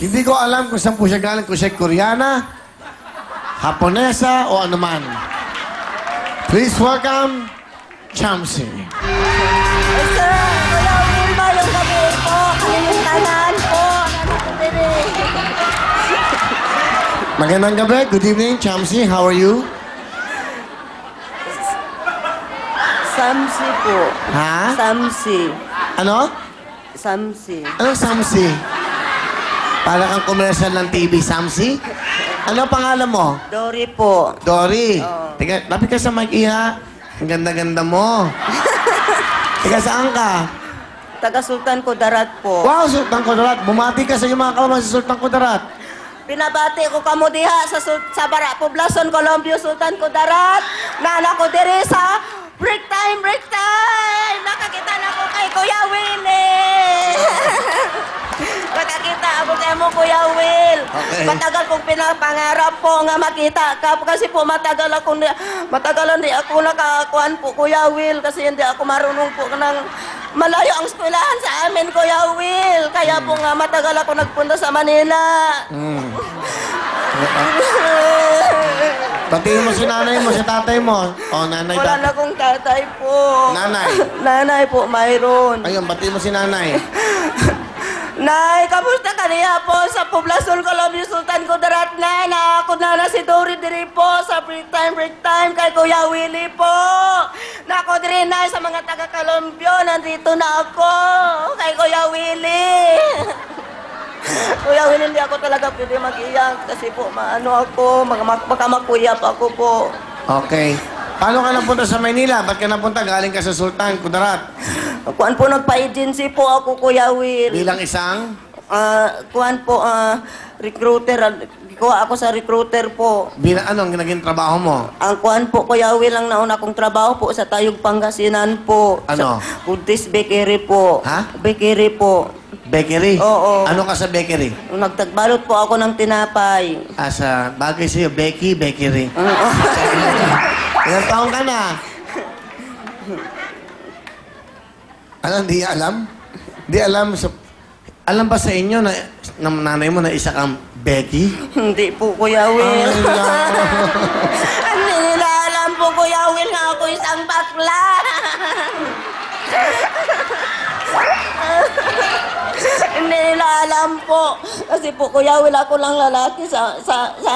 Hindi ko alam kung saan po siya galing, kung siya Koreana, Haponesa, o ano man. Please welcome, Chamsi. Sir, Kuya Wilma, yung gabi po. Kalimustanan po. Magandang gabi. Good evening, Chamsi. How are you? Samsi po. Ha? Samsi. Ano? Samsi. Anong Samsi? Para kang commercial ng TV, Samsi? Ano pangalan mo? Dory po. Dory. Oo. Teka, lapit ka sa mic, Iha. Ang ganda-ganda mo. Teka, saan ka? Taga Sultan Kudarat po. Wow, Sultan Kudarat. Bumati ka sa iyong mga kalaman sa Sultan Kudarat. Pinabati ko kamo diha sa Bara Poblacion, Colombia, Sultan Kudarat. Nana ko diri sa break time, break time. Nakakita na ko kay Kuya Willie. Nakakita ako kay mo, Kuya Will. Okay. Matagal kong pinapangarap po nga makita ka. Kasi po matagal di ako nakakuan po, Kuya Will. Kasi hindi ako marunong po ng malayo ang eskwelahan sa amin, Kuya Will. Kaya po nga matagal ako nagpunta sa Manila. Batiin mo si nanay mo, si tatay mo. O, nanay, Wala tatay. na akong tatay po. Nanay. Nanay po, mayroon. Ayun, batiin mo si nanay. Nay, kamusta ka niya po sa Poblacion, Colombia, Sultan Kudarat na? Ako na si Dory diri po sa break time kay Kuya Willie po. Nako diri na sa mga taga Colombia, nandito na ako kay Kuya Willie. Kuya Willie, hindi ako talaga pwede mag-iyak kasi po maano ako, baka makuyap ako po. Okay. Paano ka napunta sa Maynila? Ba't ka napunta? Galing ka sa Sultan Kudarat. Kuan po, nagpa-agency po ako, Kuya Will. Bilang isang? Kuan po, recruiter. Kuha ako sa recruiter po. Bilang anong naging trabaho mo? Ang kuan po, Kuya Will, ang nauna kong trabaho po sa Tayog, Pangasinan po. Ano? Sa Foodies Bakery po. Ha? Bakery po. Bakery? Oo. Ano ka sa bakery? Nagtagbalot po ako ng tinapay. Sa bagay sa'yo, Becky, bakery. Ilang taon ka na? Ano, hindi alam? Hindi alam. Alam ba sa inyo na nanay mo na isa kang Becky? Hindi po, Kuya Will. Ay, Hindi nila alam po, Kuya Will, nga ako isang bakla. Hindi nila alam po. Kasi po, Kuya Will, ako lang lalaki sa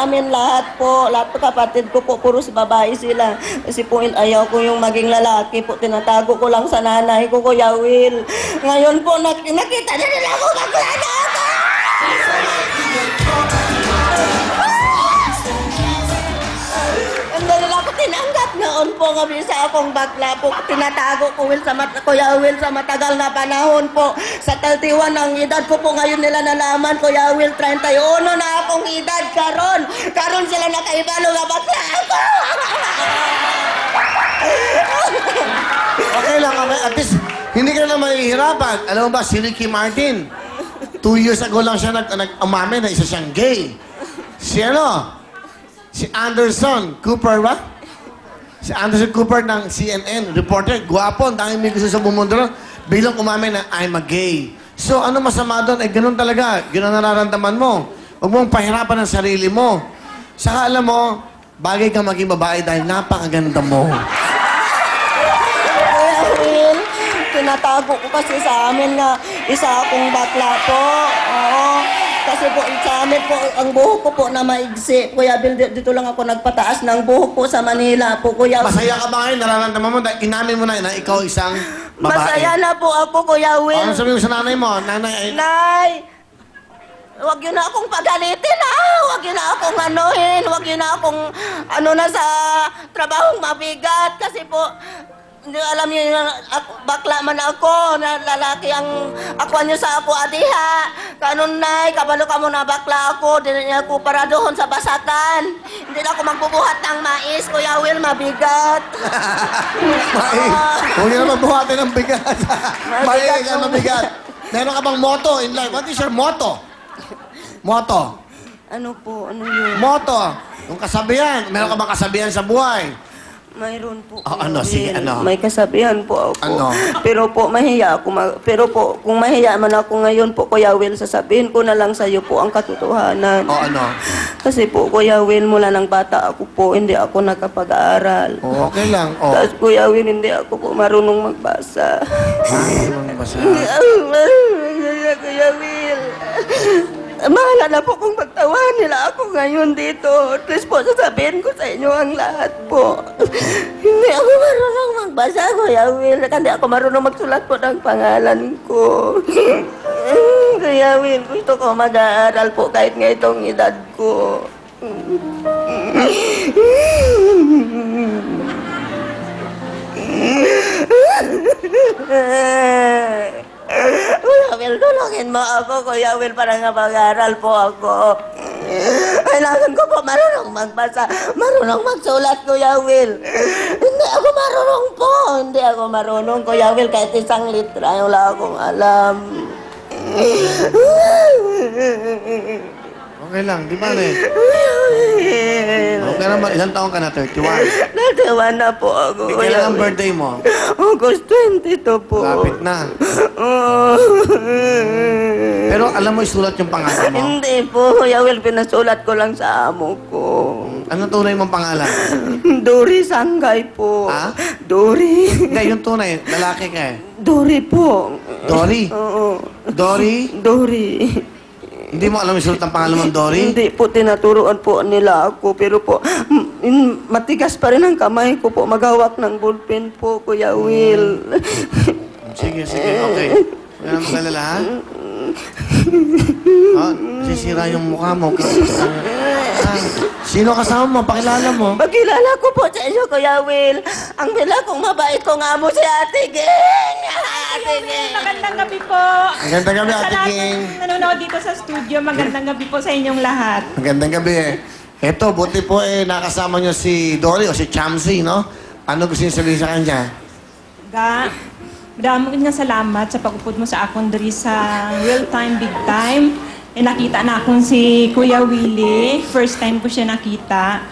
amin lahat po. Lahat po kapatid ko po, puro si babae sila. Kasi po, ayaw ko yung maging lalaki po. Tinatago ko lang sa nanay ko, Kuya Will. Ngayon po, nakita na nila ako bakla na ako. Hindi nila ako tinanggap noon po nga sa akong bakla po. Tinatago ko, Will, Kuya Will, sa matagal na panahon po. Sa 31 ang edad ko po ngayon nila nalaman, Kuya Will, 31 na akong edad karon. Karon sila nakaibalo nga bakla ako. okay lang. At least, hindi ka na mahihirapan. Alam mo ba, si Ricky Martin, 2 years ago lang siya nag-umami na isa siyang gay. Si ano? Si Anderson Cooper, ba? Si Anderson Cooper ng CNN, reporter, guwapo, ang daming may gusto sa bumundo ron. Bilang umamin na, I'm a gay. So, ano masama doon? Eh, ganun talaga. Ganun ang nararamdaman mo. Huwag mong pahirapan ang sarili mo. Saka alam mo, bagay kang maging babae dahil napakaganda mo. Kuya Will, tinatago ko kasi sa amin nga isa akong bakla po. Oo. Kasi po sa amin po, ang buhok ko po na maigsi. Kuya Bill, dito lang ako nagpataas ng buhok po sa Manila po, Kuya Will. Masaya ka ba ngayon? Nararamdaman mo dahil inamin mo na ikaw isang babae. Masaya na po ako, Kuya Will. Ano sabi mo sa nanay mo? Nanay, Nay! Huwag yun na akong pagalitin, Huwag yun na akong anuhin. Huwag yun na akong na sa trabahong mabigat. Kasi po, hindi alam niyo yun, bakla man ako, na lalaki ang akuan niyo sa ako, adiha. Kanon, Nay, kabalo ka mo na bakla ako, di niya ako para doon sa basakan. Hindi na ako magbubuhat ng mais, Kuya Will, mabigat. huwag niyo naman buhatin ng bigat. Mabigat Mahilig ka ng bigat. Meron ka bang motto in life? What is your motto? Motto. Ano po, ano yun? Motto. Yung kasabihan. Meron ka bang kasabihan sa buhay? Mayroon po. ano, sige, ano? May kasabihan po ako. Ano? Pero po, mahiya ako. Pero po, kung mahiya man ako ngayon po, Kuya Will, sasabihin ko na lang sa iyo po ang katotohanan. Ano? Kasi po, Kuya Will, mula ng bata ako po, hindi ako nakapag-aaral. Okay lang. Tapos, Kuya Will, hindi ako po marunong magbasa. Ano basa? Kuya Will. Mahala na po kung pagtawan nila ako ngayon dito. At least po, sasabihin ko sa inyo ang lahat po. Hindi ako marunong magbasa, Kuya Will. Hindi ako marunong magsulat po ng pangalan ko. Kuya Will, gusto ko mag-aaral po kahit nga itong edad ko. Kuya Will, tulungin mo ako, Kuya Will, para nga mag-aaral po ako. Kailangan ko po marunong magbasa, marunong magsulat, Kuya Will. Hindi ako marunong po. Hindi ako marunong, Kuya Will, kahit isang litra, wala akong alam. Okay lang, di ba Okay naman, ilang taon ka na? 31? Natawa na po ako, Kuya Kailan ang Will. birthday mo? August 22 po. Lapit na. Pero alam mo isulat yung pangalan mo? Hindi po, Kuya Will, pinasulat ko lang sa amo ko. Anong tunay mong pangalan? Dory Sangay po. Ha? Dory. Hindi, yung tunay, lalaki ka eh. Dory po. Dory? Oo. Dory? Dory. Hindi mo alam isulat ang pangalan mong Dory? Hindi po, tinuturuan po nila ako. Pero po, matigas pa rin ang kamay ko po. Maghawak ng ballpen po, Kuya Will. Sige, okay. Wala naman kalala, ha? Sisira yung mukha mo. Sino kasama mo? Pakilala mo. Pagkilala ko po sa inyo, Kuya Will. Ang bila kong mabait kong amo si Ate Ging. Ate Ging. Magandang gabi po. Magandang gabi, Ate Sa lahat Ging. ng nanonood dito sa studio, magandang gabi po sa inyong lahat. Magandang gabi eh. Eto, buti po nakasama nyo si Dory o si Chamsi, no? Ano gusto niyo sabihin sa kanya? Maraming nga salamat sa pagupod mo sa akong diri sa Real Time, Big Time. Nakita na akong si Kuya Willie. First time ko siya nakita.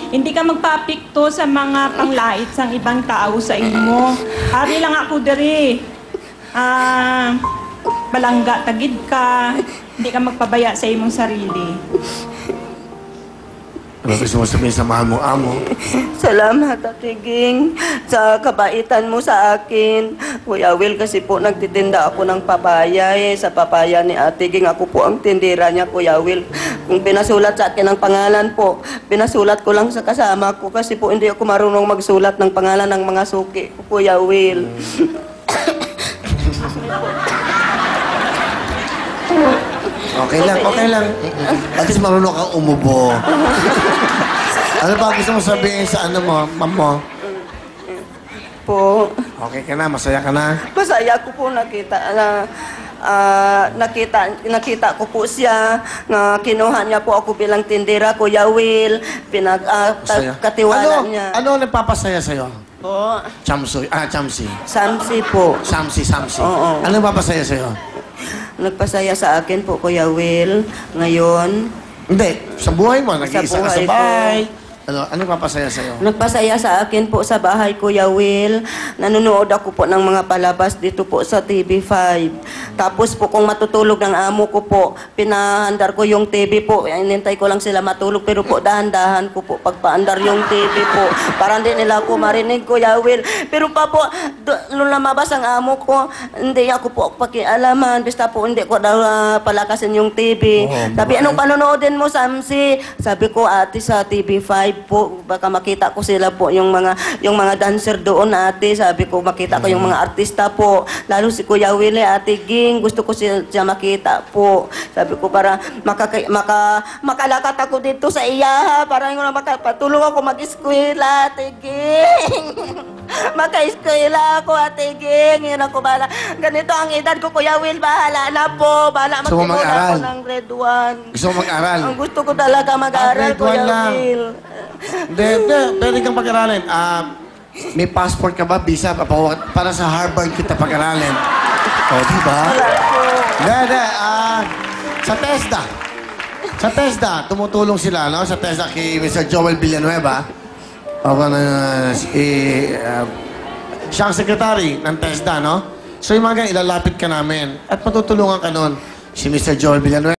Hindi ka magpapikto sa mga panglait sang ibang tao sa imo. Hari lang ako diri. Balangga, tagid ka. Hindi ka magpabaya sa imong sarili. Ano gusto mo sabihin sa mahal mong amo? Salamat, Ate Ging, sa kabaitan mo sa akin. Kuya Will, kasi po nagtitinda ako ng papaya Sa papaya ni Ate Ging, ako po ang tindera niya, Kuya Will. Kung pinasulat sa akin ang pangalan po, pinasulat ko lang sa kasama ko kasi po hindi ako marunong magsulat ng pangalan ng mga suki ko, Kuya Will. Okay lang, okay lang. At least marunong kang umubo. Ano ba gusto mo sabihin sa ano mo, ma'am mo? Po, Okay ka na, masaya ka na. masaya ko po nakita nakita ko po siya na kinuha niya po ako bilang tindera, Kuya Will. Masaya. Katiwala niya. Ano ang nagpapasaya sa'yo? Po, Chamsi. Samsi po. Samsi. Oo. Ano nagpapasaya sa'yo? Nagpasaya sa akin po, Kuya Will. Ngayon, Hindi, sa buhay mo, nag-iisa ka sa buhay ko. bahay. Ano nagpapasaya sa'yo? nagpasaya sa akin po sa bahay, Kuya Will. Nanonood ako po ng mga palabas dito po sa TV5. Tapos po, kung matutulog ng amo ko po, pinahandar ko yung TV po. Inintay ko lang sila matulog, pero po, dahan-dahan ko po pagpaandar yung TV po. Para hindi nila ako marinig, Kuya Will. Pero pa po, nung lumabas ang amo ko, hindi ako po pakialaman. Basta po, hindi ko daw palakasin yung TV. Sabi, anong panonoodin mo, Samsi? Sabi ko, ate, sa TV5 po, baka makita ko sila po, yung mga dancer doon, ate. Sabi ko, makita ko yung mga artista po. Lalo si Kuya Willie, Ate Ging, gusto ko siya makita po. Sabi ko, para makalakat ako dito sa iya, para yung makapatulong ako mag-eskwela, Ate Ging. Maka-eskwela ako, Ate Ging. Yun ako, bahala. Ganito ang edad ko, Kuya Will, bahala na po. Bahala Gusto mo magsimula mag-aral? ako ng grade 1. Gusto mo mag-aral? Ang gusto ko talaga mag-aral, grade one Kuya lang. Will. Hindi, pwede kang pag-aralin. May passport ka ba, visa? Para sa Harvard kita pag-aralin. O, di ba? Wala po. Hindi. Sa TESDA, tumutulong sila, no? Sa TESDA kay Mr. Joel Villanueva. Ako na siya ang secretary ng TESDA, no? So yung mga ganyan, ilalapit ka namin at matutulungan ka nun. Si Mr. Joel Villanueva.